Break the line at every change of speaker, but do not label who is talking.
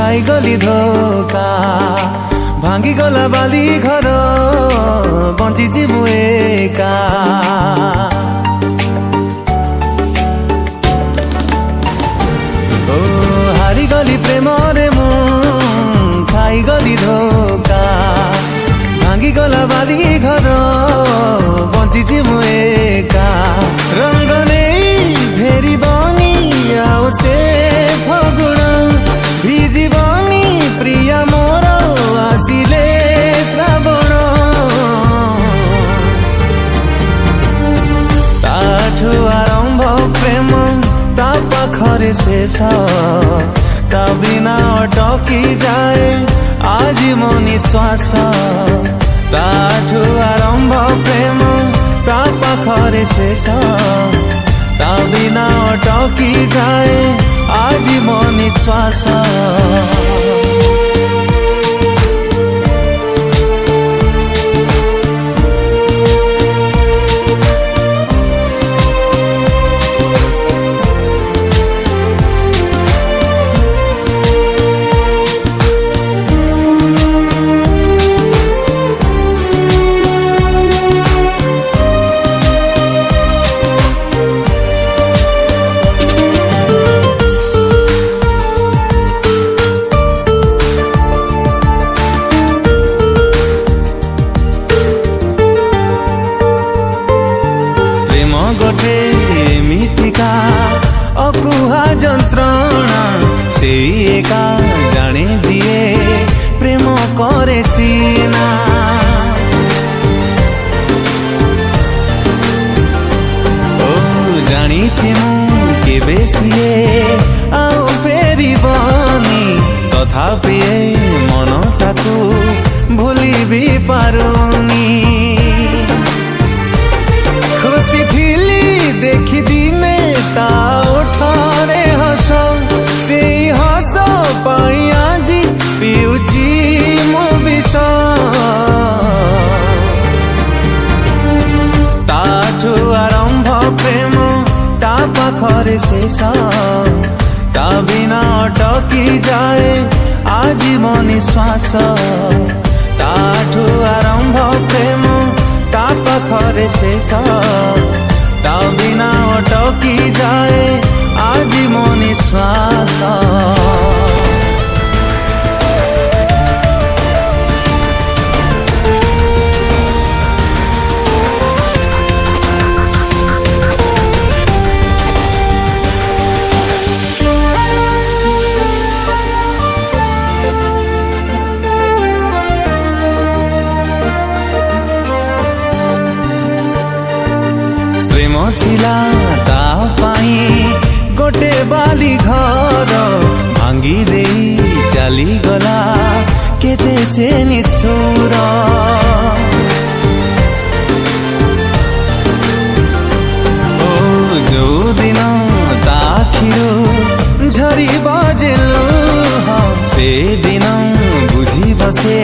खाई गली धोखा भांगी गला बाली घर बंची मु एका ओ हारी गली प्रेम रे मु खाई गली धोखा भांगी गला बाली घर बंची मु एका रंग नहीं फेरी बनी आओ से फगुण भिजीबनी प्रिया मोर आसिले श्रावण ताठू आरंभ प्रेम ता पाखरे शेष ता बिना अटकी जाए आज मो निश्वास ताठू आरंभ प्रेम ता पाखरे शेष ता बिना अटकी जाए आज मो निश्वास गोटे मिथिका अकुहा जंत्रणा से एका जाने जिए प्रेम करे सीना ओ जानी मु केबे सिए आओ फेरी बनी तथापि मन ताकू भूली भी पारुनी खुशी थिली देखी दिने ता उठारे हस से हस पाई आज पिउची मो विष ताठू आरंभ प्रेम ता पाखरे शेष ता बिना अटकी जाए आज मो निश्वास ताठू आरंभ प्रेम ता पाखरे शेष ता बिना अटकी जाए आज मो निश्वास थिला ता पाई गोटे बाली घर भांगी दे चली गला केते से निष्ठुर ओ जो दिन ता आखिरो झरी बजेलु से दिन बुझी बसे